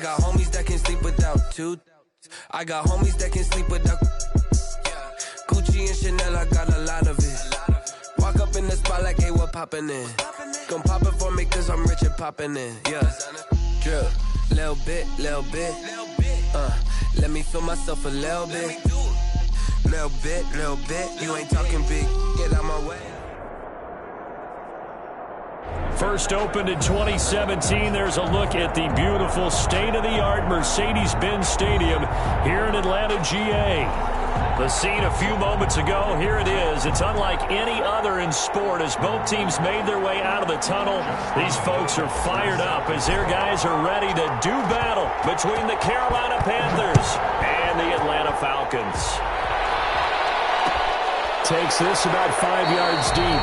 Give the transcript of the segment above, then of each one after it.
got homies that can sleep without two. I got homies that can sleep without Gucci and Chanel, I got a lot of it. Walk up in the spot like, hey, what poppin' in? Gon' pop it for me cause I'm rich and poppin' in. Yeah, drip, little bit. Let me feel myself a little bit. Little bit, you ain't talking big. Get out my way. First opened in 2017, there's a look at the beautiful state-of-the-art Mercedes-Benz Stadium here in Atlanta, GA. The scene a few moments ago, here it is. It's unlike any other in sport as both teams made their way out of the tunnel. These folks are fired up as their guys are ready to do battle between the Carolina Panthers and the Atlanta Falcons. Takes this about 5 yards deep.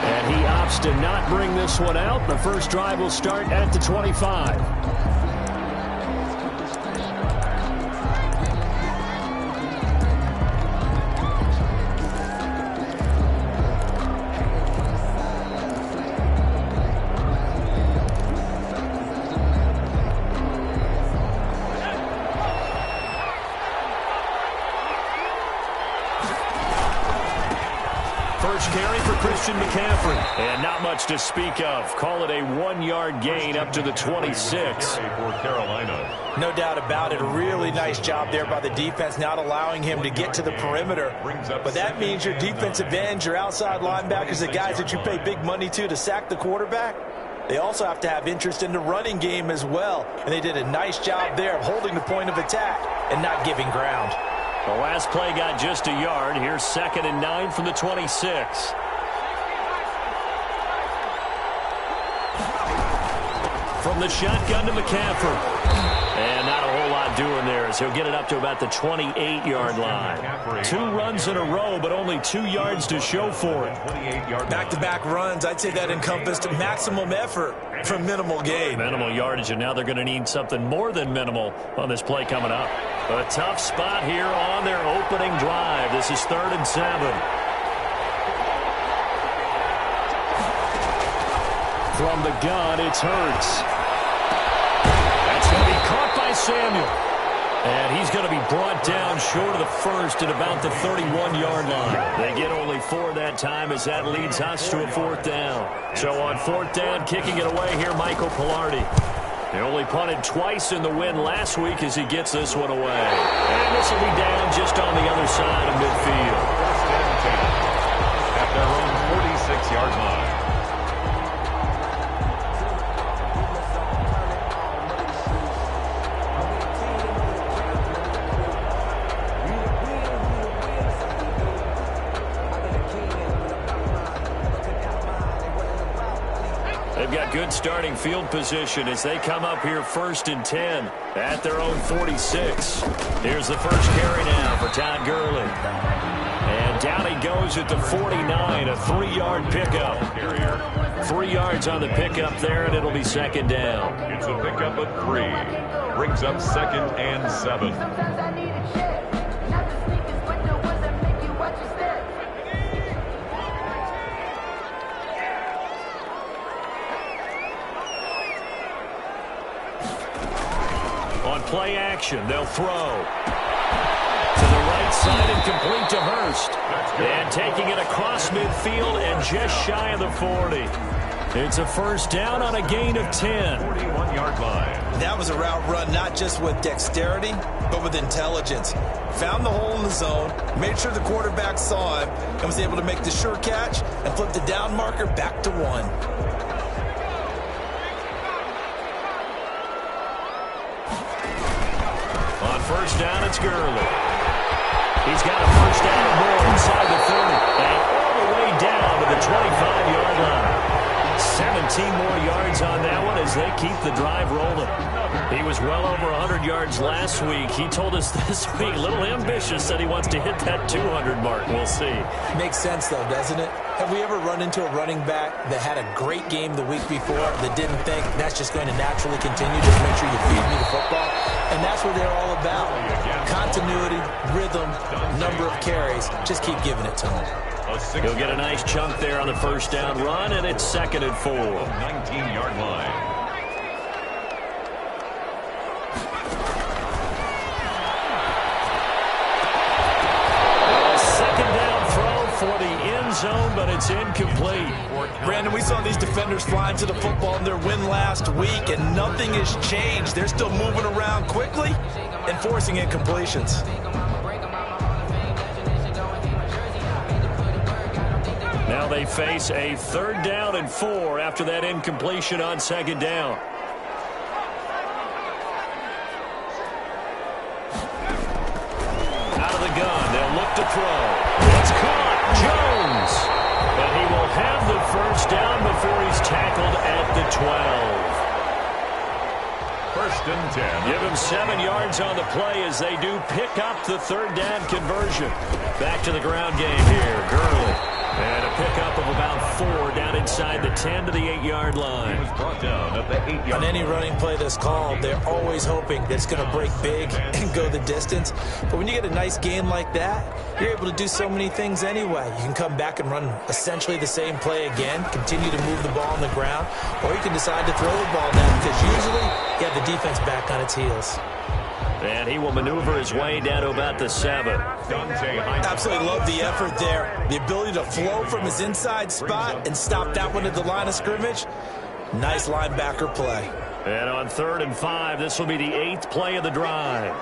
And he opts to not bring this one out. The first drive will start at the 25. Carry for Christian McCaffrey. And not much to speak of. Call it a 1-yard gain up to the 26. For Carolina. No doubt about it. A really nice job there by the defense, not allowing him to get to the perimeter. But that means your defensive ends, your outside linebackers, the guys that you pay big money to sack the quarterback, they also have to have interest in the running game as well. And they did a nice job there of holding the point of attack and not giving ground. The last play got just a yard. Here's 2nd and 9 from the 26. From the shotgun to McCaffrey. And not a whole lot doing there as he'll get it up to about the 28-yard line. 2 runs in a row, but only 2 yards to show for it. Back-to-back runs, I'd say that encompassed maximum effort for minimal gain. Minimal yardage, and now they're going to need something more than minimal on this play coming up. A tough spot here on their opening drive. This is 3rd and 7. From the gun, it's Hurts. That's going to be caught by Samuel. And he's going to be brought down short of the first at about the 31-yard line. They get only 4 that time as that leads us to a 4th down. So on 4th down, kicking it away here, Michael Pilardi. They only punted twice in the win last week as he gets this one away. And this will be down just on the other side of midfield. 1st and 10 at their own 46-yard line. They've got good starting field position as they come up here 1st and 10 at their own 46. Here's the first carry now for Todd Gurley. And down he goes at the 49, a 3-yard pickup. 3 yards on the pickup there, and it'll be 2nd down. It's a pickup of 3. Brings up 2nd and 7. Play action. They'll throw to the right side and complete to Hurst. And taking it across midfield and just shy of the 40. It's a 1st down on a gain of 10. 41-yard line. That was a route run not just with dexterity, but with intelligence. Found the hole in the zone, made sure the quarterback saw him, and was able to make the sure catch and flip the down marker back to 1. On 1st down, it's Gurley. He's got a 1st down or more inside the 30. And all the way down to the 25-yard line. 17 more yards on that one as they keep the drive rolling. He was well over 100 yards last week. He told us this week, a little ambitious, that he wants to hit that 200 mark. We'll see. Makes sense, though, doesn't it? Have we ever run into a running back that had a great game the week before that didn't think that's just going to naturally continue? Just make sure you feed me the football. And that's what they're all about. Continuity, rhythm, number of carries. Just keep giving it to them. He'll get a nice chunk there on the 1st down run, and it's 2nd and 4. 19-yard line. It's incomplete. Brandon, we saw these defenders flying to the football in their win last week, and nothing has changed. They're still moving around quickly and forcing incompletions. Now they face a 3rd down and 4 after that incompletion on 2nd down. Out of the gun, they'll look to throw. It's caught, Jones. And he will have the 1st down before he's tackled at the 12. 1st and 10. Give him 7 yards on the play as they do pick up the 3rd down conversion. Back to the ground game here, Gurley. And a pickup of about 4 down inside the 10 to the 8-yard line. He was brought down at the 8-yard On any running play that's called, they're always hoping that it's going to break big and go the distance. But when you get a nice gain like that, you're able to do so many things anyway. You can come back and run essentially the same play again, continue to move the ball on the ground, or you can decide to throw the ball now because usually you have the defense back on its heels. And he will maneuver his way down to about the 7. Absolutely love the effort there. The ability to flow from his inside spot and stop that one at the line of scrimmage. Nice linebacker play. And on 3rd and 5, this will be the 8th play of the drive.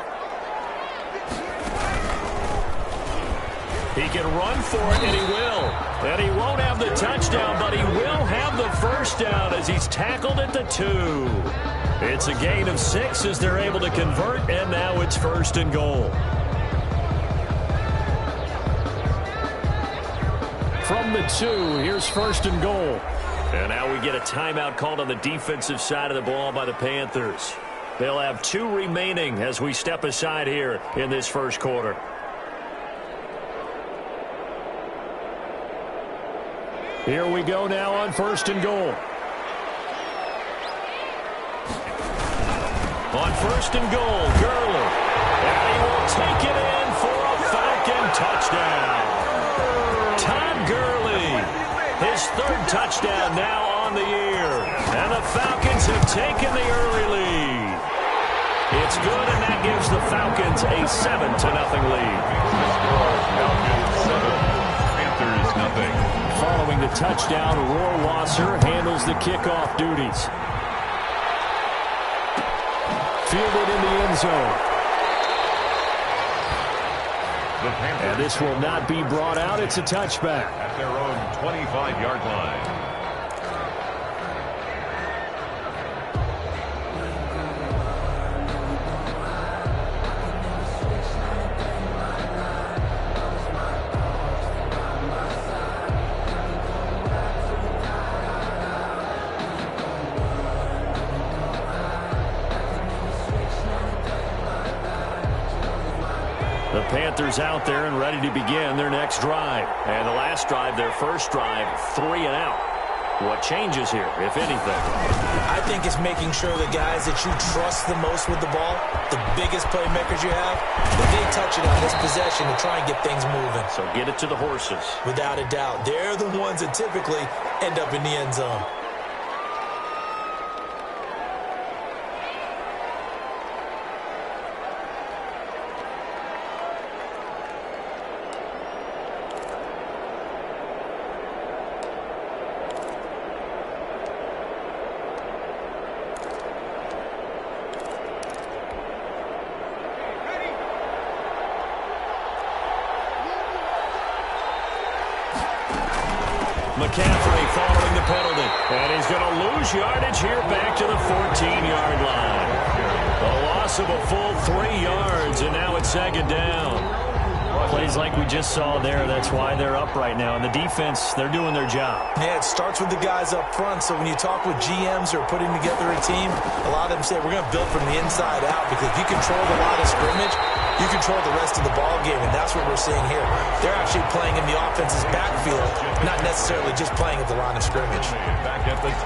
He can run for it, and he will. And he won't have the touchdown, but he will have the 1st down as he's tackled at the 2. It's a gain of 6 as they're able to convert, and now it's 1st and goal. From the 2, here's 1st and goal. And now we get a timeout called on the defensive side of the ball by the Panthers. They'll have 2 remaining as we step aside here in this 1st quarter. Here we go now on 1st and goal. On 1st and goal, Gurley. And he will take it in for a Falcon touchdown. Todd Gurley, his 3rd touchdown now on the year. And the Falcons have taken the early lead. It's good, and that gives the Falcons a 7-0 lead. Falcons 7, Panthers nothing. Following the touchdown, Rohrwasser handles the kickoff duties. Fielded in the end zone. And this will not be brought out. It's a touchback. At their own 25-yard line. The Panthers out there and ready to begin their next drive. And the last drive, their 1st drive, 3 and out. What changes here, if anything? I think it's making sure the guys that you trust the most with the ball, the biggest playmakers you have, that they touch it on this possession to try and get things moving. So get it to the horses. Without a doubt. They're the ones that typically end up in the end zone. McCaffrey following the penalty. And he's going to lose yardage here back to the 14-yard line. A loss of a full 3 yards, and now it's 2nd down. Plays like we just saw there, that's why they're up right now. And the defense, they're doing their job. Yeah, it starts with the guys up front. So when you talk with GMs who are putting together a team, a lot of them say, we're going to build from the inside out. Because if you control the line of scrimmage, you control the rest of the ball game, and that's what we're seeing here. They're actually playing in the offense's backfield, not necessarily just playing at the line of scrimmage.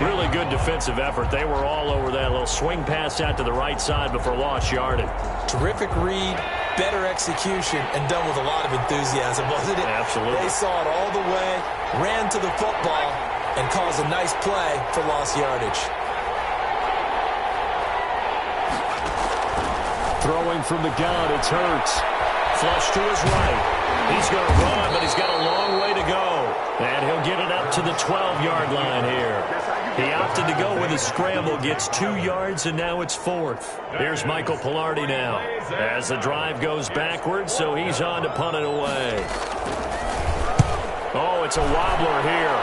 Really good defensive effort. They were all over that little swing pass out to the right side before lost yardage. Terrific read, better execution, and done with a lot of enthusiasm, wasn't it? Absolutely. They saw it all the way, ran to the football, and caused a nice play for lost yardage. Throwing from the gun, it's Hurts. Flush to his right. He's going to run, but he's got a long way to go. And he'll get it up to the 12-yard line here. He opted to go with a scramble, gets 2 yards, and now it's 4th. Here's Michael Pilardi now as the drive goes backwards, so he's on to punt it away. Oh, it's a wobbler here.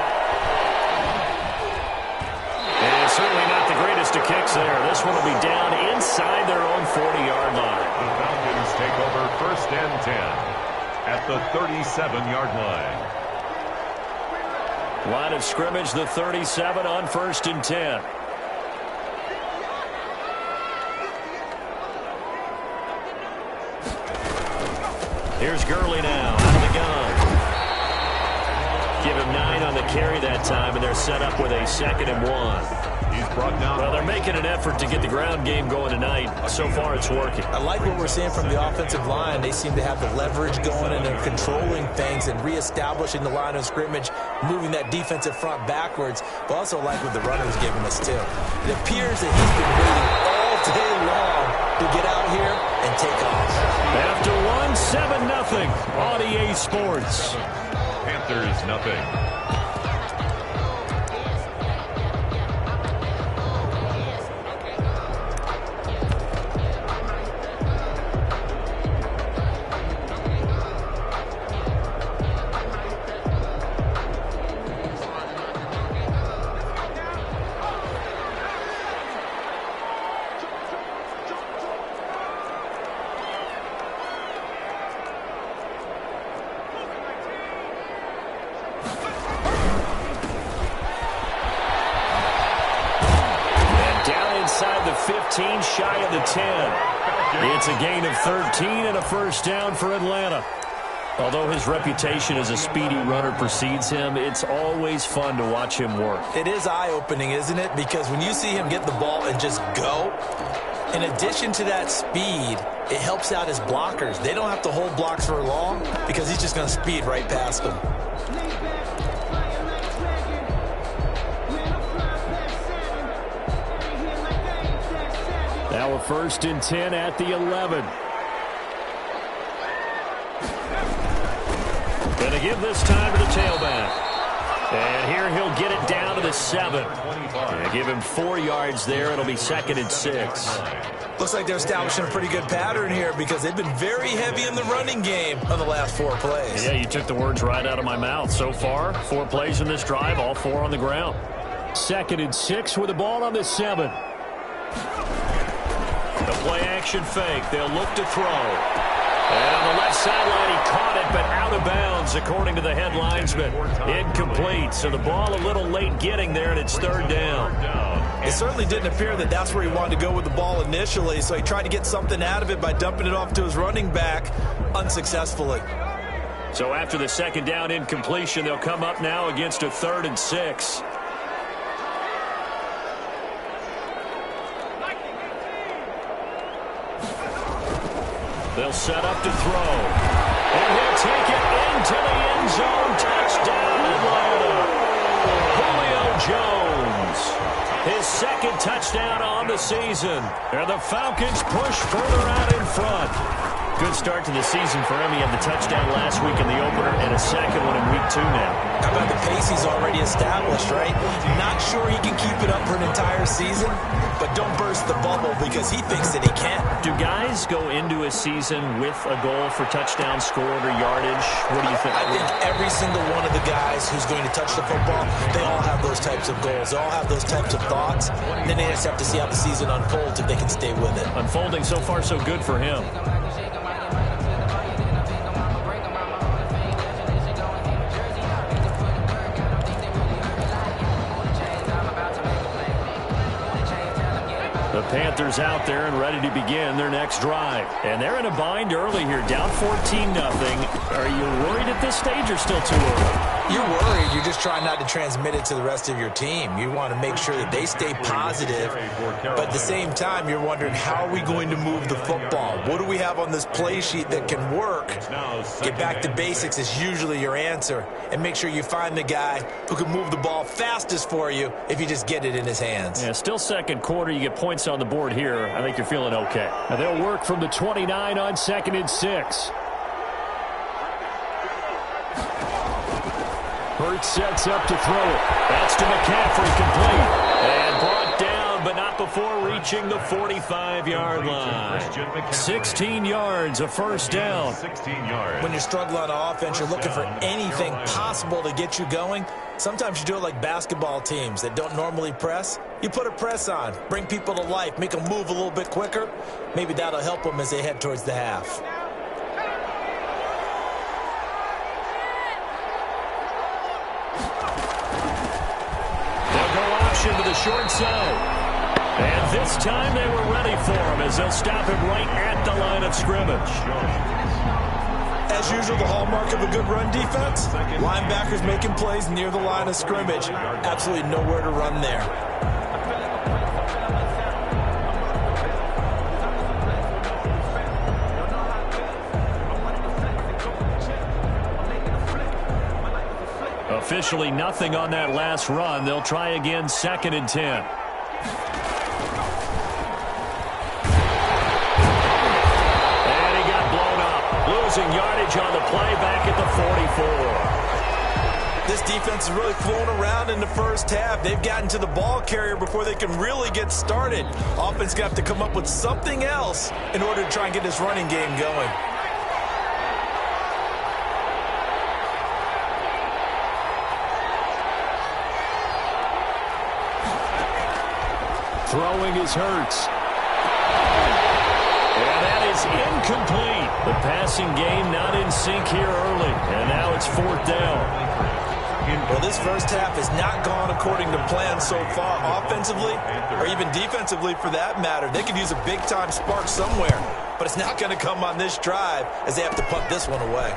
And certainly not the greatest of kicks there. This one will be down inside their own 40-yard line. The Falcons take over 1st and 10 at the 37-yard line. Line of scrimmage, the 37 on 1st and 10. Here's Gurley now out of the gun. Give him 9 on the carry that time, and they're set up with a 2nd and 1. He's brought down. Well, they're making an effort to get the ground game going tonight. So far, it's working. I like what we're seeing from the offensive line. They seem to have the leverage going, and they're controlling things and reestablishing the line of scrimmage, moving that defensive front backwards. But also like what the runner's giving us, too. It appears that he's been waiting all day long to get out here and take off. After 7-0 on EA Sports. Panthers nothing. Shy of the 10. It's a gain of 13 and a 1st down for Atlanta. Although his reputation as a speedy runner precedes him, it's always fun to watch him work. It is eye-opening, isn't it? Because when you see him get the ball and just go, in addition to that speed, it helps out his blockers. They don't have to hold blocks for long because he's just going to speed right past them. Now a 1st and 10 at the 11. Going to give this time to the tailback. And here he'll get it down to the 7. Give him 4 yards there. It'll be 2nd and 6. Looks like they're establishing a pretty good pattern here because they've been very heavy in the running game on the last 4 plays. Yeah, you took the words right out of my mouth. So far, 4 plays in this drive, all 4 on the ground. 2nd and 6 with the ball on the 7. The play-action fake. They'll look to throw. And on the left sideline, he caught it, but out of bounds, according to the head linesman. Incomplete. So the ball a little late getting there, and it's 3rd down. It certainly didn't appear that that's where he wanted to go with the ball initially, so he tried to get something out of it by dumping it off to his running back unsuccessfully. So after the 2nd down incompletion, they'll come up now against a 3rd and 6. They'll set up to throw. And he'll take it into the end zone. Touchdown, Atlanta. Julio Jones. His 2nd touchdown on the season. And the Falcons push further out in front. Good start to the season for him. He had the touchdown last week in the opener and a 2nd one in week 2 now. How about the pace he's already established, right? Not sure he can keep it up for an entire season, but don't burst the bubble because he thinks that he can. Do guys go into a season with a goal for touchdown scored or yardage? What do you think? I think every single one of the guys who's going to touch the football, they all have those types of goals. They all have those types of thoughts. And then they just have to see how the season unfolds if they can stay with it. Unfolding so far so good for him. The Panthers out there and ready to begin their next drive. And they're in a bind early here, down 14-0. Are you worried at this stage or still too early? You're worried. You're just trying not to transmit it to the rest of your team. You want to make sure that they stay positive. But at the same time, you're wondering, how are we going to move the football? What do we have on this play sheet that can work? Get back to basics is usually your answer. And make sure you find the guy who can move the ball fastest for you if you just get it in his hands. Yeah, still 2nd quarter. You get points on the board here. I think you're feeling okay. And they'll work from the 29 on 2nd and 6. Hurts sets up to throw it. That's to McCaffrey, complete. And brought down, but not before reaching the 45-yard line. 16 yards, a first down. 16 yards. When you're struggling on offense, you're looking for anything possible to get you going. Sometimes you do it like basketball teams that don't normally press. You put a press on, bring people to life, make them move a little bit quicker. Maybe that'll help them as they head towards the half. To the short side. And this time they were ready for him as they'll stop him right at the line of scrimmage. As usual, the hallmark of a good run defense, linebackers making plays near the line of scrimmage. Absolutely nowhere to run there. Officially nothing on that last run. They'll try again, 2nd and 10. And he got blown up. Losing yardage on the play back at the 44. This defense is really flown around in the first half. They've gotten to the ball carrier before they can really get started. Offense got to come up with something else in order to try and get this running game going. Throwing is Hurts. And that is incomplete. The passing game not in sync here early. And now it's 4th down. Well, this first half has not gone according to plan so far, offensively or even defensively for that matter. They could use a big-time spark somewhere, but it's not going to come on this drive as they have to punt this one away.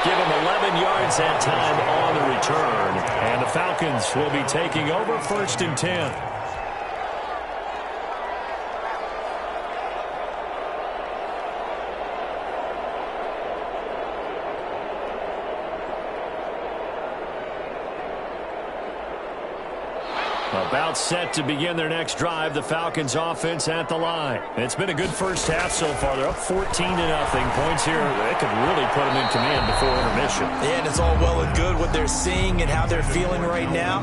Give him 11 yards that time on the return. And the Falcons will be taking over 1st and 10. About set to begin their next drive. The Falcons offense at the line. It's been a good first half so far. They're up 14-0. Points here that could really put them in command before intermission. Yeah, and it's all well and good what they're seeing and how they're feeling right now.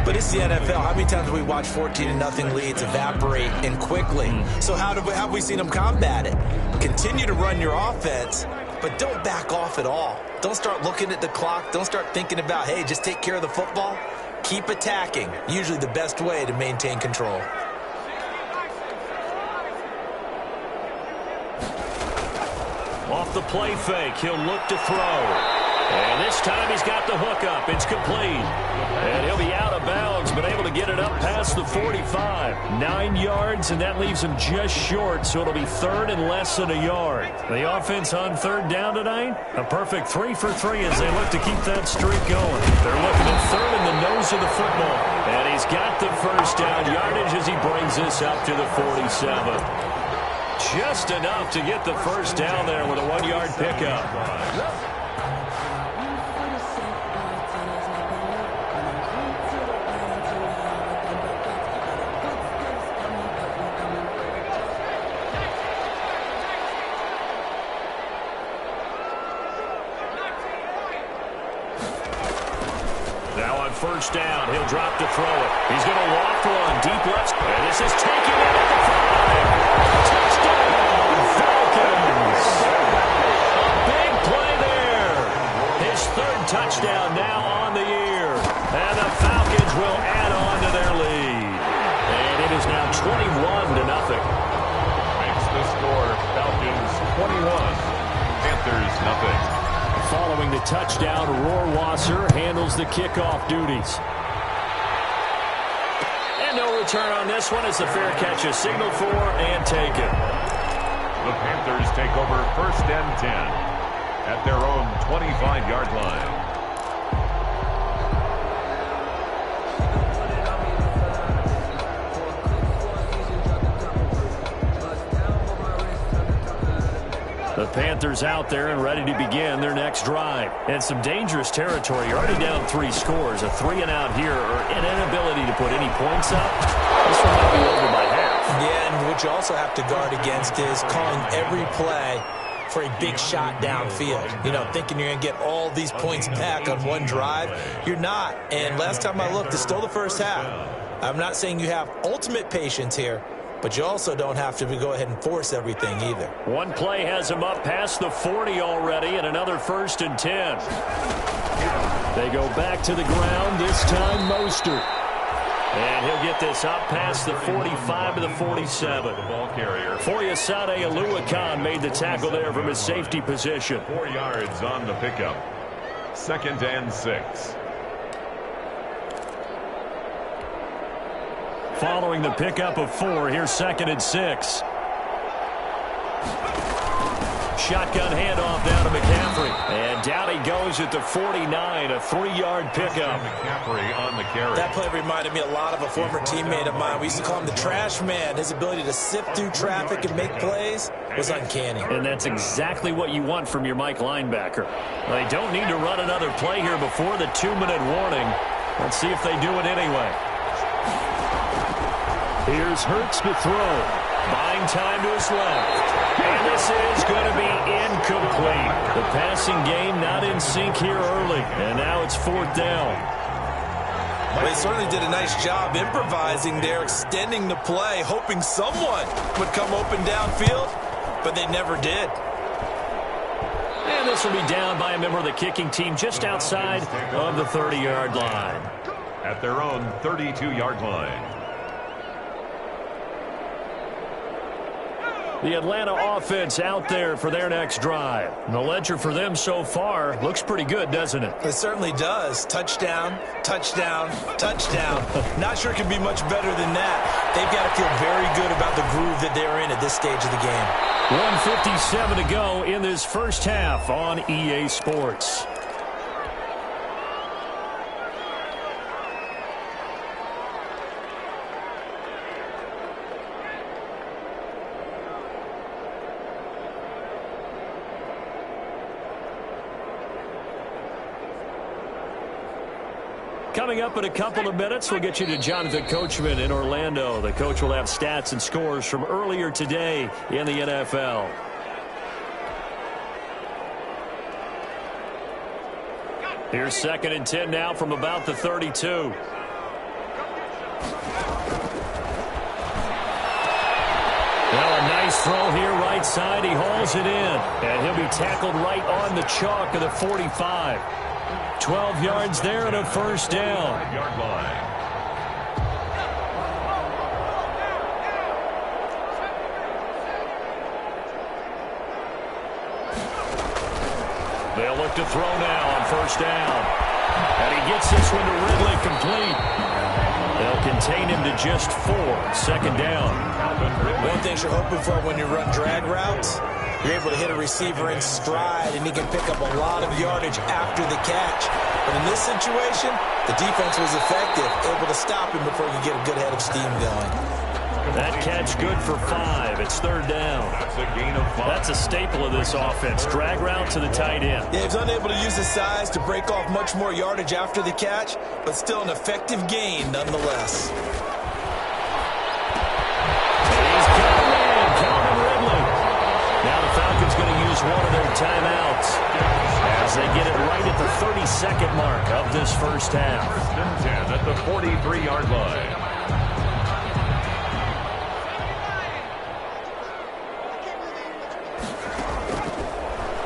But it's the NFL. How many times have we watched 14-0 leads evaporate and quickly? So how have we seen them combat it? Continue to run your offense, but don't back off at all. Don't start looking at the clock. Don't start thinking about, hey, just take care of the football. Keep attacking. Usually the best way to maintain control. Off the play fake, he'll look to throw. And this time he's got the hook up. It's complete. And he'll be out of bounds, but able to get it up past the 45. 9 yards, and that leaves him just short, so it'll be 3rd and less than a yard. The offense on 3rd down tonight, a perfect 3 for 3 as they look to keep that streak going. They're looking at 3rd in the nose of the football. And he's got the first down yardage as he brings this up to the 47. Just enough to get the first down there with a 1-yard pickup. First down, he'll drop to throw it. He's going to walk one, deep left. And this is taken in at the 5. Touchdown, Falcons. Big play there. His 3rd touchdown now on the year. And the Falcons will add on to their lead. And it is now 21-0. Makes the score Falcons 21, Panthers nothing. Following the touchdown, Rohrwasser handles the kickoff duties. And no return on this one as the fair catch is signaled for and taken. The Panthers take over 1st and 10 at their own 25-yard line. The Panthers out there and ready to begin their next drive. And some dangerous territory. You're already down 3 scores. A 3-and-out here or an inability to put any points up. This one might be over by half. Yeah, and what you also have to guard against is calling every play for a big shot downfield. You know, thinking you're going to get all these points back on one drive. You're not. And last time I looked, it's still the first half. I'm not saying you have ultimate patience here, but you also don't have to go ahead and force everything either. One play has him up past the 40 already, and another 1st and 10. They go back to the ground, this time Mostert. And he'll get this up past the 45 to the 47. Foyesade Oluwakan made the tackle there from his safety position. 4 yards on the pickup. 2nd and 6. Following the pickup of 4, here's 2nd and 6. Shotgun handoff down to McCaffrey. And down he goes at the 49, a 3-yard pickup. McCaffrey on the carry. That play reminded me a lot of a former teammate of mine. We used to call him the trash man. His ability to sift through traffic and make plays was uncanny. And that's exactly what you want from your Mike linebacker. They don't need to run another play here before the 2-minute warning. Let's see if they do it anyway. Here's Hurts to throw. Buying time to his left. And this is going to be incomplete. The passing game not in sync here early. And now it's 4th down. Well, they certainly did a nice job improvising there, extending the play, hoping someone would come open downfield, but they never did. And this will be down by a member of the kicking team just outside of the 30-yard line. At their own 32-yard line. The Atlanta offense out there for their next drive. And the ledger for them so far looks pretty good, doesn't it? It certainly does. Touchdown, touchdown, touchdown. Not sure it can be much better than that. They've got to feel very good about the groove that they're in at this stage of the game. 1:57 to go in this first half on EA Sports. Coming up in a couple of minutes, we'll get you to Jonathan Coachman in Orlando. The coach will have stats and scores from earlier today in the NFL. Here's 2nd and 10 now from about the 32. Well, a nice throw here right side. He hauls it in. And he'll be tackled right on the chalk of the 45. 12 yards there and a 1st down. 5-yard line. They'll look to throw now on 1st down. And he gets this one to Ridley complete. They'll contain him to just 4. 2nd down. One thing you're hoping for when you run drag routes, you're able to hit a receiver in stride, and he can pick up a lot of yardage after the catch. But in this situation, the defense was effective, able to stop him before you get a good head of steam going. That catch good for 5. It's 3rd down. That's a gain of 5. That's a staple of this offense. Drag route to the tight end. Yeah, he's unable to use his size to break off much more yardage after the catch, but still an effective gain nonetheless. He's got a man, Calvin Ridley. Now the Falcons going to use one of their timeouts as they get it right at the 32nd mark of this first half. 1st and 10 at the 43-yard line.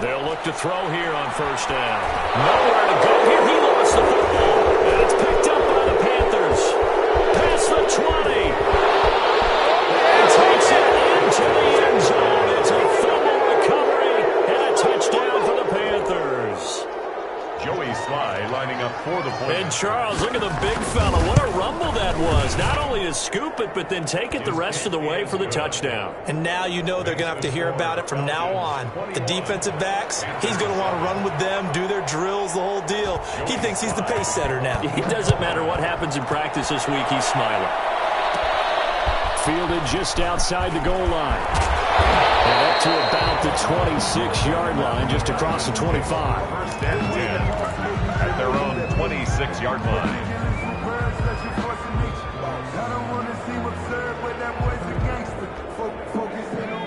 They'll look to throw here on 1st down. Nowhere to go here. He lost the football. And it's picked up by the Panthers. Past the 20. And takes it into the end zone. It's a fumble recovery and a touchdown for the Panthers. Joey Sly lining up for the point. And Charles, look at the big fella. What a rumble that was. Not only to scoop it, but then take it the rest of the way for the touchdown. And now you know they're going to have to hear about it from now on. The defensive backs, he's going to want to run with them, do their drills, the whole deal. He thinks he's the pace setter now. It doesn't matter what happens in practice this week, he's smiling. Fielded just outside the goal line. And up to about the 26-yard line, just across the 25. 1st and 10 at their own 26-yard line.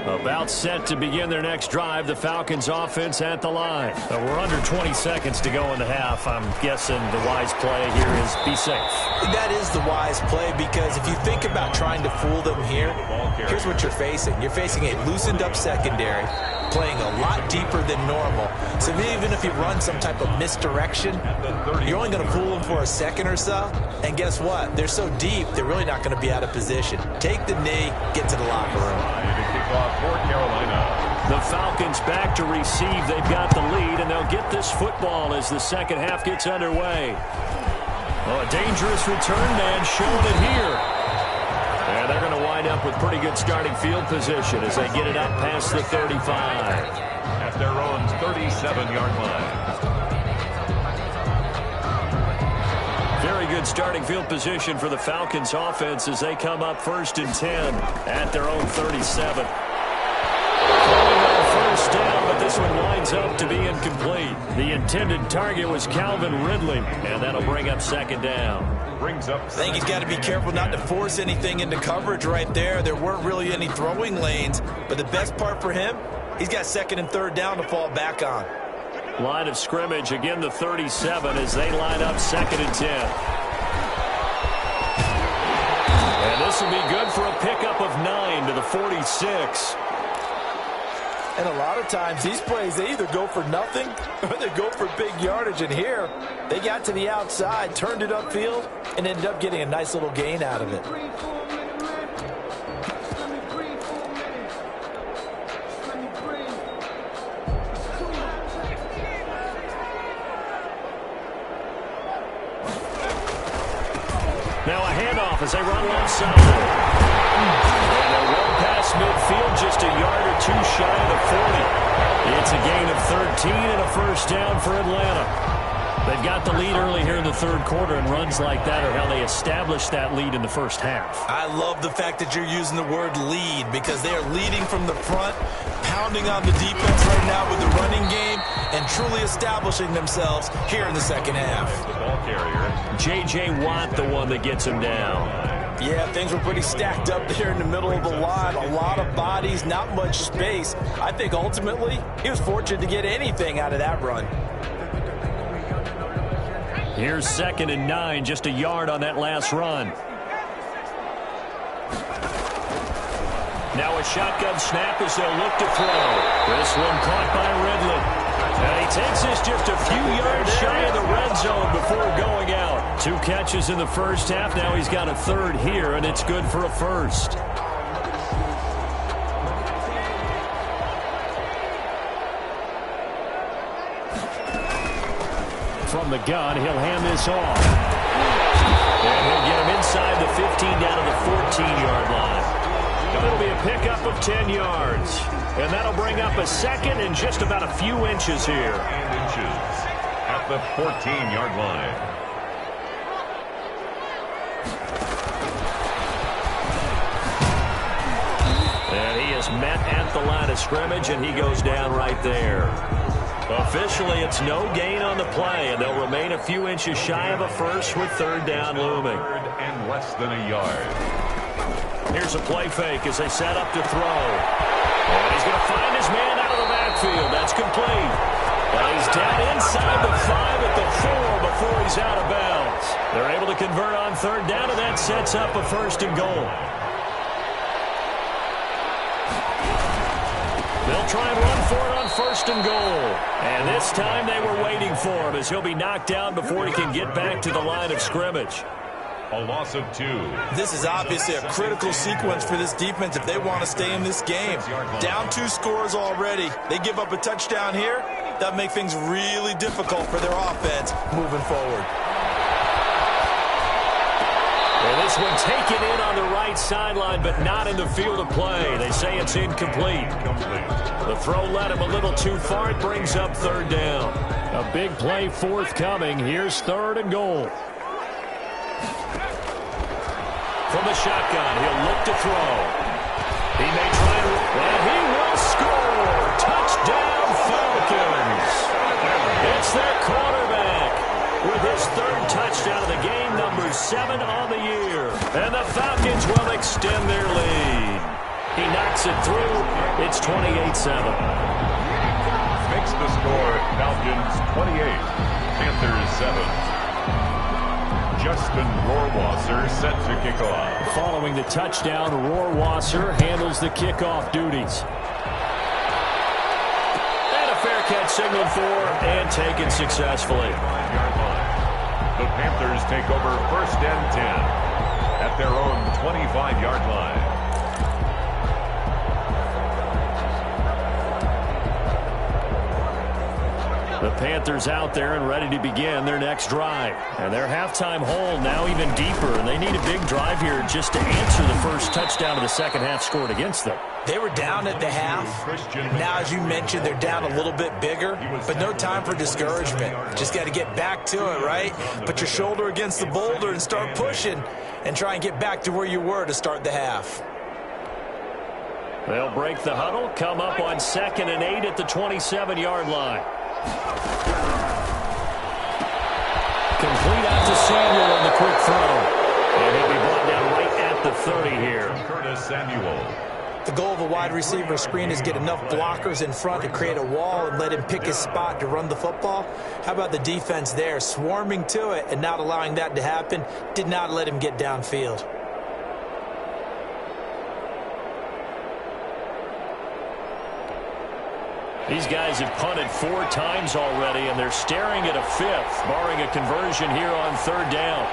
A About set to begin their next drive. The Falcons offense at the line. We're under 20 seconds to go in the half. I'm guessing the wise play here is be safe. That is the wise play, because if you think about trying to fool them here, here's what you're facing. You're facing a loosened up secondary, playing a lot deeper than normal. So even if you run some type of misdirection, you're only going to fool them for a second or so. And guess what? They're so deep, they're really not going to be out of position. Take the knee, get to the locker room. The Falcons back to receive. They've got the lead, and they'll get this football as the second half gets underway. Well, a dangerous return man showing it here. And they're going to wind up with pretty good starting field position as they get it up past the 35. At their own 37-yard line. Very good starting field position for the Falcons offense as they come up 1st and 10 at their own 37. First down, but this one winds up to be incomplete. The intended target was Calvin Ridley, and that'll bring up 2nd down. I think he's got to be careful not to force anything into coverage right there. There weren't really any throwing lanes, but the best part for him, he's got 2nd and 3rd down to fall back on. Line of scrimmage, again the 37 as they line up 2nd and 10. And this will be good for a pickup of 9 to the 46. And a lot of times these plays, they either go for nothing or they go for big yardage. And here, they got to the outside, turned it upfield, and ended up getting a nice little gain out of it. Now a handoff as they run left side. And they'll run past midfield, just a yard or two shy of the 40. It's a gain of 13 and a 1st down for Atlanta. They've got the lead early here in the 3rd quarter, and runs like that are how they establish that lead in the 1st half. I love the fact that you're using the word lead, because they are leading from the front, pounding on the defense right now with the running game, and truly establishing themselves here in the 2nd half. The ball carrier. J.J. Watt, the one that gets him down. Yeah, things were pretty stacked up there in the middle of the line. A lot of bodies, not much space. I think ultimately he was fortunate to get anything out of that run. Here's 2nd and 9, just a yard on that last run. Now a shotgun snap as they'll look to throw. This one caught by Ridley. And he takes this just a few yards shy of the red zone before going out. 2 catches in the 1st half. Now he's got a 3rd here, and it's good for a 1st. From the gun, he'll hand this off. And he'll get him inside the 15 down to the 14-yard line. And it'll be a pickup of 10 yards. And that'll bring up a 2nd and just about a few inches here. Inches at the 14-yard line. And he is met at the line of scrimmage, and he goes down right there. Officially, it's no gain on the play, and they'll remain a few inches shy of a 1st with 3rd down looming. 3rd and less than a yard. Here's a play fake as they set up to throw. And he's going to find his man out of the backfield. That's complete. And he's down inside the 5 at the 4 before he's out of bounds. They're able to convert on 3rd down, and that sets up a 1st and goal. They'll try and run for it on 1st and goal. And this time they were waiting for him as he'll be knocked down before he can get back to the line of scrimmage. A loss of 2. This is obviously a critical sequence for this defense if they want to stay in this game. Down 2 scores already. They give up a touchdown here. That make things really difficult for their offense moving forward. And this one taken in on the right sideline, but not in the field of play. They say it's incomplete. The throw led him a little too far. It brings up 3rd down. A big play forthcoming. Here's 3rd and goal. From the shotgun, he'll look to throw. He may try to, and he will score. Touchdown, Falcons. It's their quarterback with his 3rd touchdown of the game, number 7 on the year. And the Falcons will extend their lead. He knocks it through. It's 28-7. Makes the score Falcons 28, Panthers 7. Justin Rohrwasser set to kick off. Following the touchdown, Rohrwasser handles the kickoff duties. And a fair catch signaled for and taken successfully. 5-yard line. The Panthers take over 1st and 10 at their own 25-yard line. The Panthers out there and ready to begin their next drive. And their halftime hole now even deeper, and they need a big drive here just to answer the first touchdown of the second half scored against them. They were down at the half. Now, as you mentioned, they're down a little bit bigger, but no time for discouragement. Just got to get back to it, right? Put your shoulder against the boulder and start pushing and try and get back to where you were to start the half. They'll break the huddle, come up on 2nd and 8 at the 27-yard line. Complete out to Samuel on the quick throw. And he'll be brought down right at the 30 here. Curtis Samuel. The goal of a wide receiver screen is get enough blockers in front to create a wall and let him pick his spot to run the football. How about the defense there, swarming to it and not allowing that to happen? Did not let him get downfield. These guys have punted 4 times already, and they're staring at a 5th, barring a conversion here on 3rd down.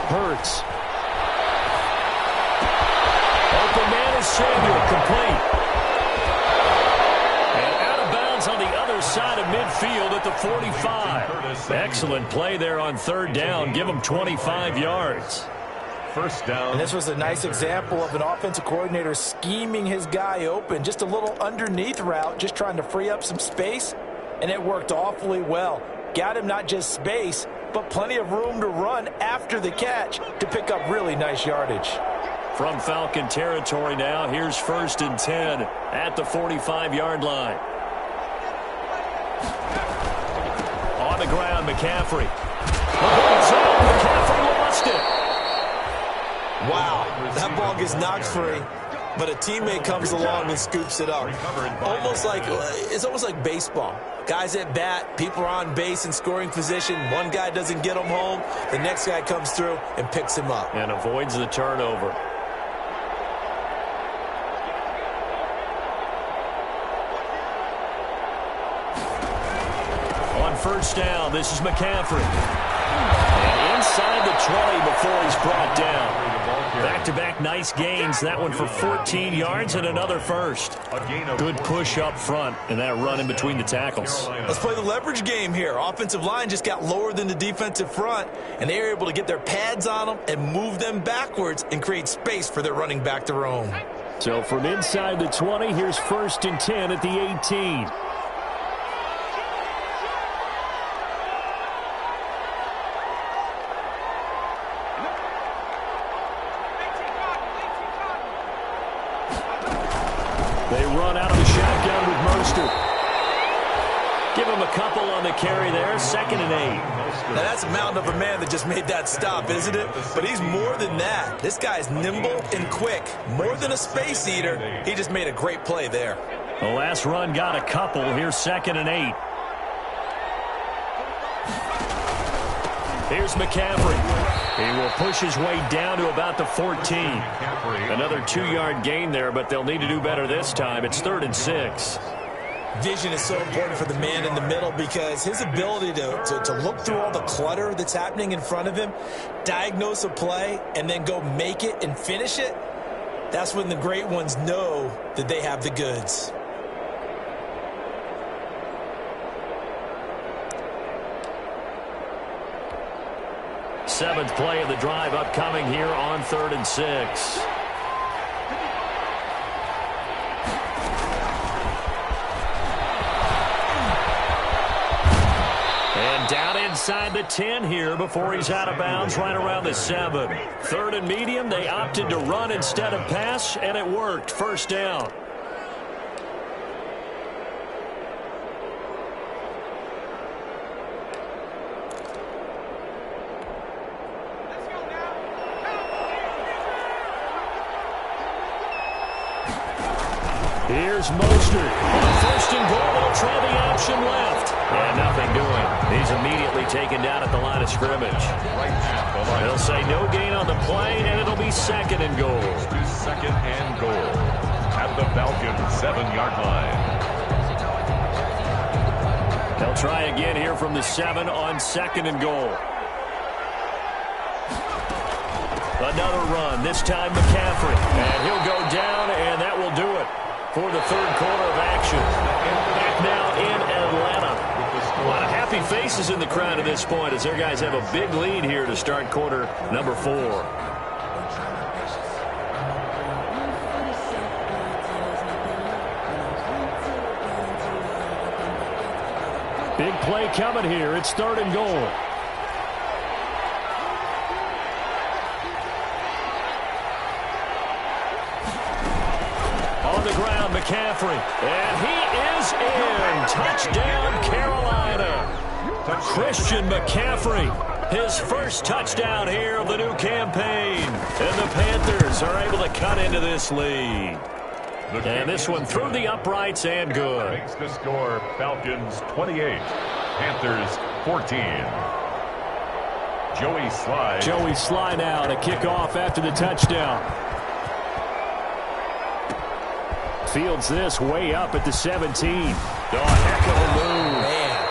Hurts. Open man is Samuel, complete. And out of bounds on the other side of midfield at the 45. Excellent play there on 3rd down. Give them 25 yards. 1st down. And this was a nice example of an offensive coordinator scheming his guy open. Just a little underneath route, just trying to free up some space, and it worked awfully well. Got him not just space, but plenty of room to run after the catch to pick up really nice yardage. From Falcon territory now, here's 1st and 10 at the 45-yard line. On the ground, McCaffrey. McCaffrey lost it. Wow, that ball gets knocked free, but a teammate comes along and scoops it up. It's almost like baseball. Guys at bat, people are on base in scoring position. One guy doesn't get him home, the next guy comes through and picks him up. And avoids the turnover. On 1st down, this is McCaffrey. And inside the 20 before he's brought down. Back-to-back nice gains. That one for 14 yards and another 1st. Good push up front and that run in between the tackles. Let's play the leverage game here. Offensive line just got lower than the defensive front, and they were able to get their pads on them and move them backwards and create space for their running back to roam. So from inside the 20, here's 1st and 10 at the 18. They run out of the shotgun with Mostert. Give him a couple on the carry there. 2nd and 8. Now that's a mountain of a man that just made that stop, isn't it? But he's more than that. This guy's nimble and quick. More than a space eater. He just made a great play there. The last run got a couple. Here's 2nd and 8. Here's McCaffrey. He will push his way down to about the 14. Another 2-yard gain there, but they'll need to do better this time. It's 3rd and 6. Vision is so important for the man in the middle because his ability to look through all the clutter that's happening in front of him, diagnose a play, and then go make it and finish it, that's when the great ones know that they have the goods. Seventh play of the drive upcoming here on 3rd and 6. And down inside the 10 here before he's out of bounds right around the 7. 3rd and medium, they opted to run instead of pass, and it worked. 1st down. Here's Mostert. First and goal. They'll try the option left. And nothing doing. He's immediately taken down at the line of scrimmage. They'll say no gain on the play, and it'll be second and goal. Second and goal at the Falcons' 7-yard line. They'll try again here from the 7 on second and goal. Another run, this time McCaffrey. And he'll go down, and that will do it for the third quarter of action. Back now in Atlanta. A lot of happy faces in the crowd at this point as their guys have a big lead here to start quarter number 4. Big play coming here. It's third and goal. On the ground, McCaffrey. And he is in. Touchdown, Carolina. Christian McCaffrey. His first touchdown here of the new campaign. And the Panthers are able to cut into this lead. And this one through the uprights and good. Makes the score Falcons 28, Panthers 14. Joey Sly now to kick off after the touchdown. Fields this way up at the 17. Oh, a heck of a move. Man.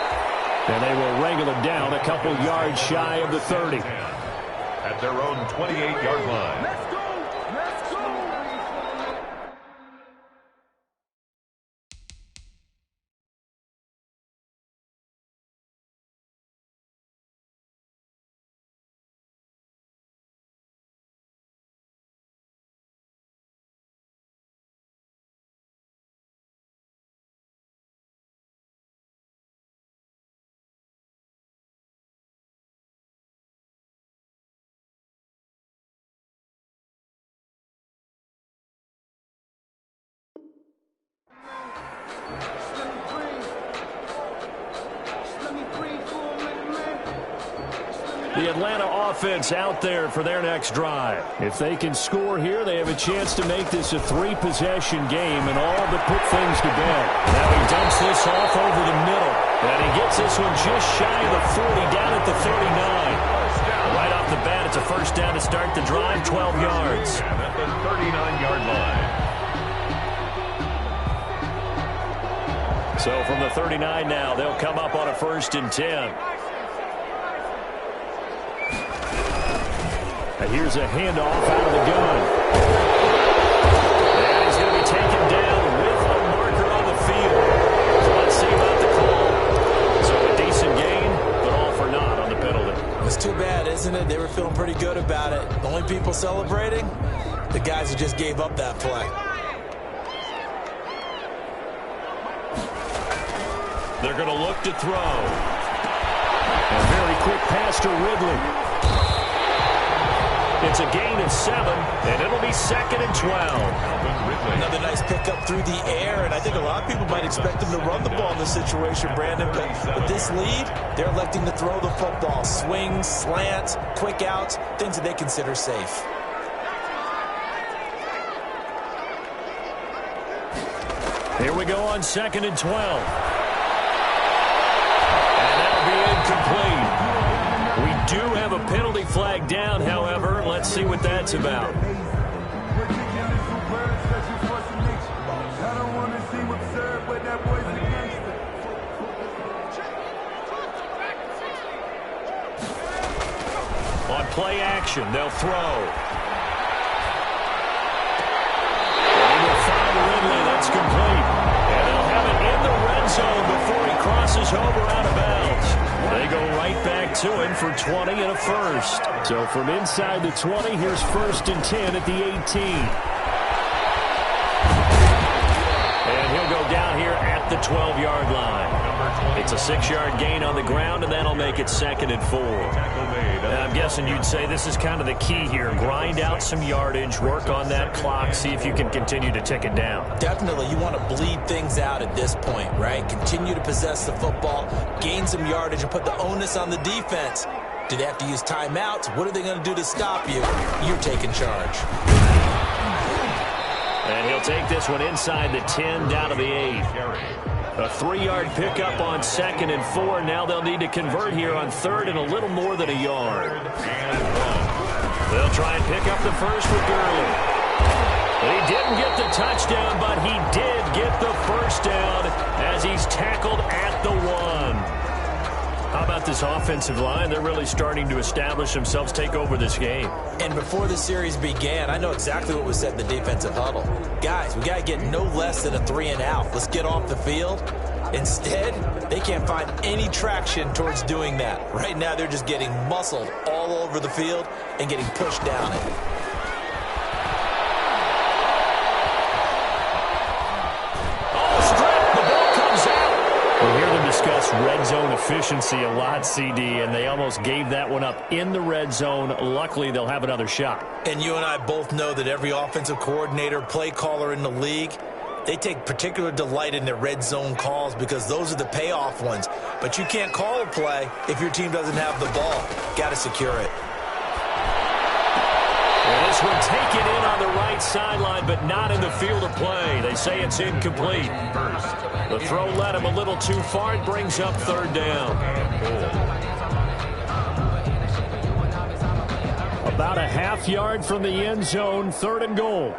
And they will wrangle him down a couple yards shy of the 30. At their own 28-yard line. The Atlanta offense out there for their next drive. If they can score here, they have a chance to make this a 3-possession game and all but put things to bed. Now he dumps this off over the middle. And he gets this one just shy of the 40, down at the 39. Right off the bat, it's a first down to start the drive, 12 yards. And at the 39-yard line. So from the 39 now, they'll come up on a 1st and 10. And here's a handoff out of the gun. And he's going to be taken down with a marker on the field. So let's see about the call. So a decent gain, but all for naught on the penalty. It's too bad, isn't it? They were feeling pretty good about it. The only people celebrating, the guys who just gave up that play. They're going to look to throw. A very quick pass to Ridley. It's a gain of 7, and it'll be 2nd and 12. Another nice pickup through the air, and I think a lot of people might expect them to run the ball in this situation, Brandon. But with this lead, they're electing to throw the football. Swings, slants, quick outs, things that they consider safe. Here we go on 2nd and 12. And that'll be incomplete. We do have a penalty flag down, however. Let's see what that's about. On play action, they'll throw. And they'll find Ridley. That's complete. And they'll have it in the red zone before he crosses over out of bounds. They go right back to him for 20 and a first. So from inside the 20, here's 1st and 10 at the 18. And he'll go down here at the 12-yard line. It's a 6-yard gain on the ground, and that'll make it 2nd and 4. And I'm guessing you'd say this is kind of the key here. Grind out some yardage, work on that clock, see if you can continue to tick it down. Definitely. You want to bleed things out at this point, right? Continue to possess the football, gain some yardage, and put the onus on the defense. Do they have to use timeouts? What are they going to do to stop you? You're taking charge. And he'll take this one inside the 10, down to the 8. A 3-yard pickup on 2nd and 4. Now they'll need to convert here on 3rd and a little more than a yard. They'll try and pick up the first with Gurley. He didn't get the touchdown, but he did get the first down as he's tackled at the 1. How about this offensive line? They're really starting to establish themselves, take over this game. And before the series began, I know exactly what was said in the defensive huddle. Guys, we got to get no less than a 3-and-out. Let's get off the field. Instead, they can't find any traction towards doing that. Right now, they're just getting muscled all over the field and getting pushed down it. We hear them discuss red zone efficiency a lot, CD, and they almost gave that one up in the red zone. Luckily, they'll have another shot. And you and I both know that every offensive coordinator, play caller in the league, they take particular delight in their red zone calls because those are the payoff ones. But you can't call a play if your team doesn't have the ball. Got to secure it. This one taken in on the right sideline, but not in the field of play. They say it's incomplete. The throw led him a little too far. It brings up 3rd down. About a half yard from the end zone, 3rd and goal.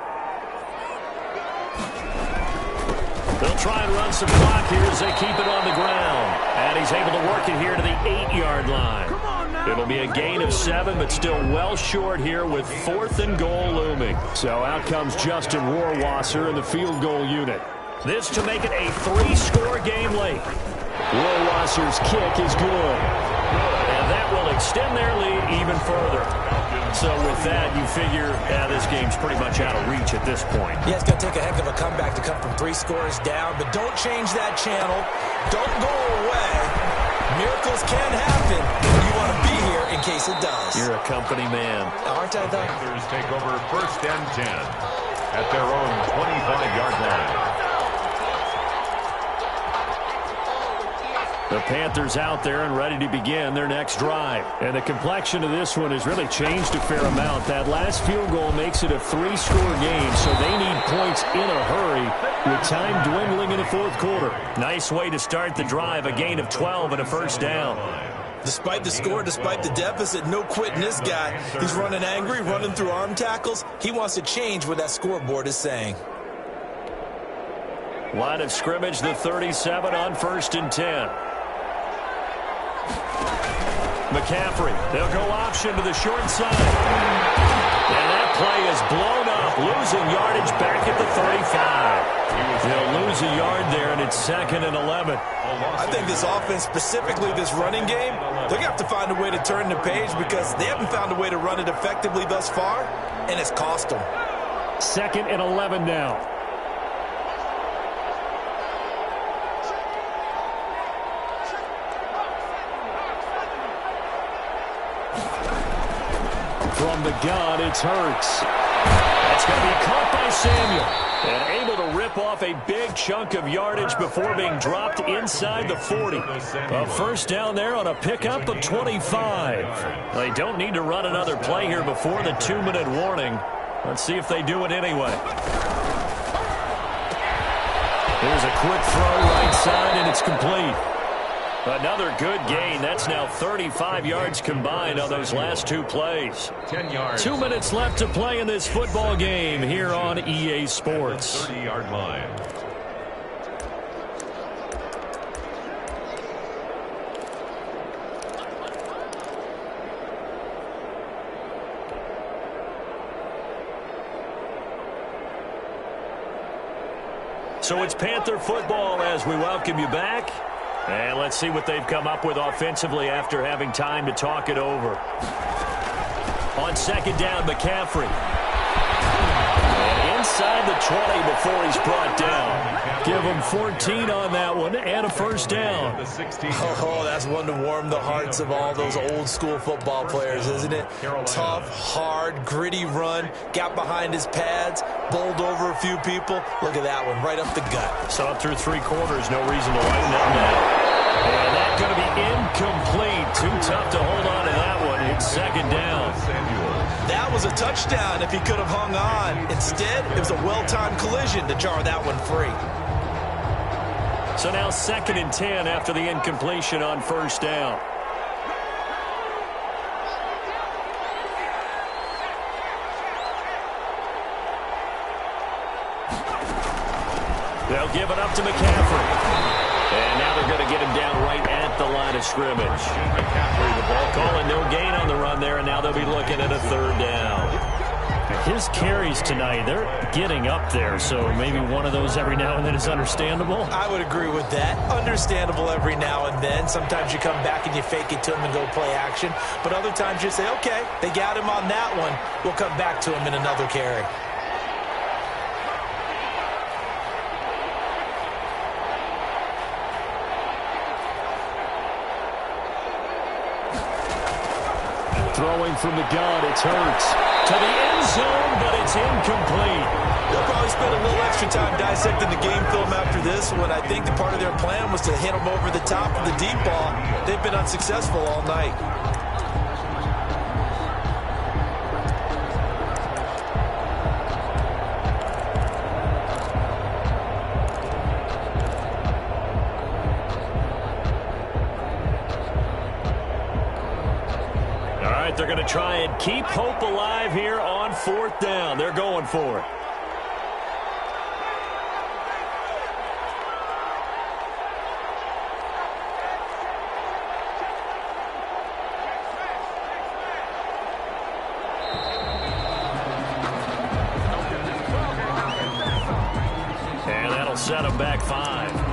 They'll try and run some clock here as they keep it on the ground. And he's able to work it here to the 8-yard line. It'll be a gain of 7, but still well short here with 4th and goal looming. So out comes Justin Rohrwasser in the field goal unit. This to make it a 3-score game late. Rohrwasser's kick is good. And that will extend their lead even further. So with that, you figure this game's pretty much out of reach at this point. Yeah, it's going to take a heck of a comeback to come from 3 scores down, but don't change that channel. Don't go away. Miracles can happen. You want to be here in case it does. You're a company man. Aren't I, though? Panthers take over 1st and 10 at their own 25-yard line. The Panthers out there and ready to begin their next drive. And the complexion of this one has really changed a fair amount. That last field goal makes it a 3-score game, so they need points in a hurry with time dwindling in the 4th quarter. Nice way to start the drive, a gain of 12 and a 1st down. Despite the score, despite the deficit, no quitting this guy. He's running angry, running through arm tackles. He wants to change what that scoreboard is saying. Line of scrimmage, the 37 on 1st and 10. McCaffrey, they'll go option to the short side. And that play is blown up, losing yardage back at the 35. They'll lose a yard there, and it's 2nd and 11. I think this offense, specifically this running game, they're going to have to find a way to turn the page because they haven't found a way to run it effectively thus far, and it's cost them. 2nd and 11 now. From the gun, it's Hurts. That's going to be caught by Samuel. And able to rip off a big chunk of yardage before being dropped inside the 40. A 1st down there on a pickup of 25. They don't need to run another play here before the 2-minute warning. Let's see if they do it anyway. Here's a quick throw right side, and it's complete. Another good gain. That's now 35 yards combined on those last 2 plays. 10 yards. 2 minutes left to play in this football game here on EA Sports. 30-yard line. So it's Panther football as we welcome you back. And let's see what they've come up with offensively after having time to talk it over. On 2nd down, McCaffrey. And inside the 20 before he's brought down. Give him 14 on that one and a 1st down. Oh, that's one to warm the hearts of all those old school football players, isn't it? Tough, hard, gritty run. Got behind his pads, bowled over a few people. Look at that one, right up the gut. Saw it through 3 quarters, no reason to lighten up now. And that's going to be incomplete. Too tough to hold on to that one. It's 2nd down. That that was a touchdown if he could have hung on. Instead, it was a well-timed collision to jar that one free. So now 2nd and 10 after the incompletion on first down. They'll give it up to McCaffrey. And now they're going to get him down right at the line of scrimmage. McCaffrey, the ball calling no gain on the run there, and now they'll be looking at a 3rd down. His carries tonight, they're getting up there, so maybe one of those every now and then is understandable. I would agree with that. Understandable every now and then. Sometimes you come back and you fake it to him and go play action. But other times you say, okay, they got him on that one. We'll come back to him in another carry. Throwing from the gun, it's Hurts. To the end zone, but it's incomplete. They'll probably spend a little extra time dissecting the game film after this one. I think the part of their plan was to hit them over the top of the deep ball. They've been unsuccessful all night. They're going to try and keep hope alive here on 4th down. They're going for it. And that'll set them back 5.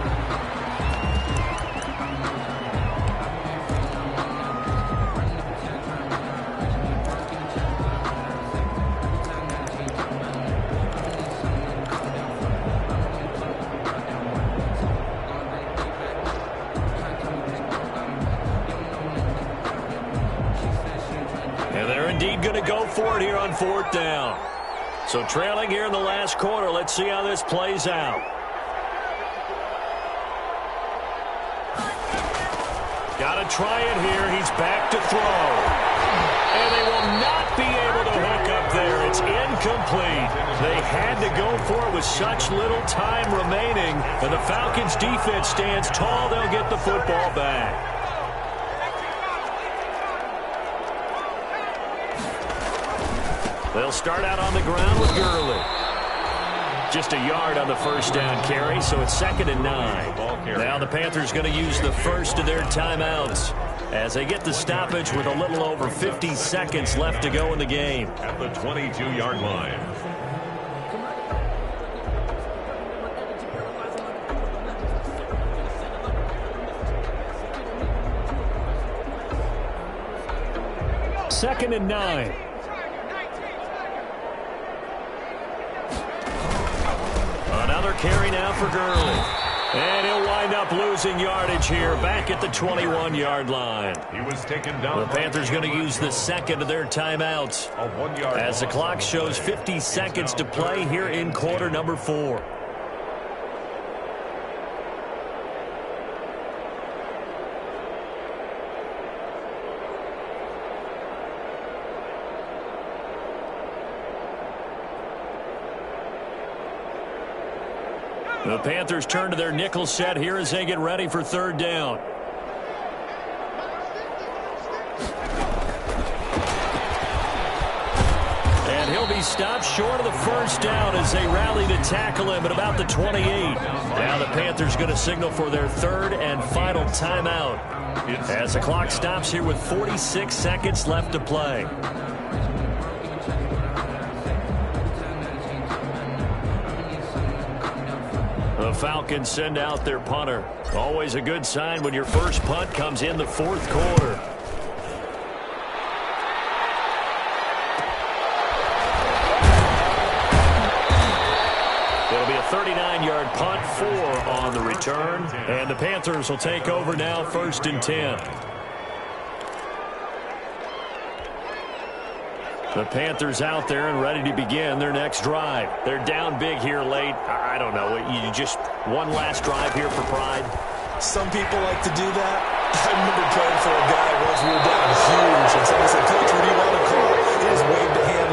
Going to go for it here on 4th down. So trailing here in the last quarter. Let's see how this plays out. Got to try it here. He's back to throw. And they will not be able to hook up there. It's incomplete. They had to go for it with such little time remaining. And the Falcons defense stands tall. They'll get the football back. They'll start out on the ground with Gurley. Just a yard on the first down carry, so it's 2nd and 9. Now the Panthers going to use the first of their timeouts as they get the stoppage with a little over 50 seconds left to go in the game. At the 22-yard line. Second and 9. Another carry now for Gurley. And he'll wind up losing yardage here back at the 21-yard line. He was taken down. The Panthers going to use the second of their timeouts as the clock shows 50 seconds to play here in quarter number 4. The Panthers turn to their nickel set here as they get ready for 3rd down. And he'll be stopped short of the first down as they rally to tackle him at about the 28. Now the Panthers going to signal for their 3rd and final timeout as the clock stops here with 46 seconds left to play. The Falcons send out their punter. Always a good sign when your first punt comes in the 4th quarter. It'll be a 39-yard punt, 4 on the return. And the Panthers will take over now, 1st and 10. The Panthers out there and ready to begin their next drive. They're down big here late. I don't know. You just one last drive here for pride? Some people like to do that. I remember playing for a guy once we were down huge, and someone said, "Coach, what do you want to call?" He just waved a hand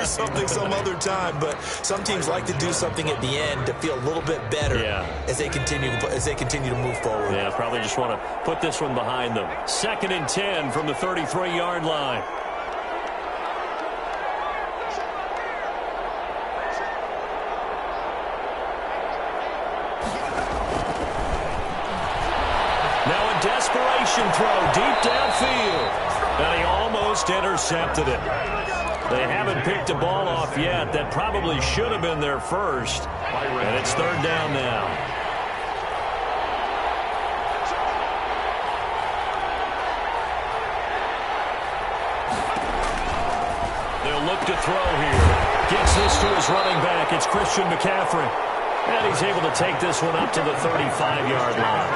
something some other time, but some teams like to do something at the end to feel a little bit better as they continue to move forward. Yeah, probably just want to put this one behind them. 2nd and 10 from the 33-yard line. Desperation throw deep downfield, and he almost intercepted it. They haven't picked a ball off yet. That probably should have been their first, and it's 3rd down now. They'll look to throw here. Gets this to his running back. It's Christian McCaffrey. And he's able to take this one up to the 35-yard line.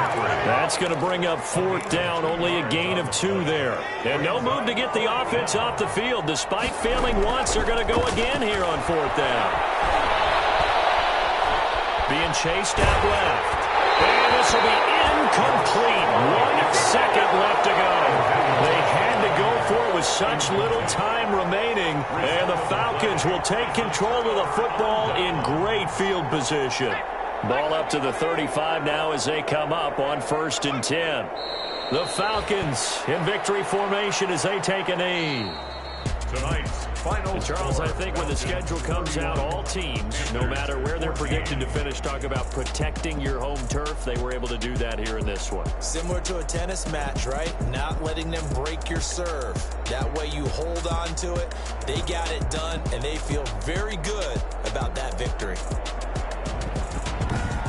That's going to bring up 4th down, only a gain of 2 there. And no move to get the offense off the field. Despite failing once, they're going to go again here on 4th down. Being chased out left. And this will be incomplete. 1 second left to go. They had to go for it with such little time remaining. And the Falcons will take control of the football in great field position. Ball up to the 35 now as they come up on 1st and 10. The Falcons in victory formation as they take a knee. Tonight's final. Charles, I think when the schedule comes out, all teams, no matter where they're predicted to finish, talk about protecting your home turf. They were able to do that here in this one. Similar to a tennis match, right? Not letting them break your serve. That way you hold on to it. They got it done, and they feel very good about that victory.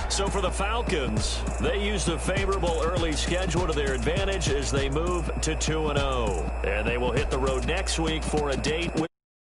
So for the Falcons, they used a favorable early schedule to their advantage as they move to 2-0. And they will hit the road next week for a date with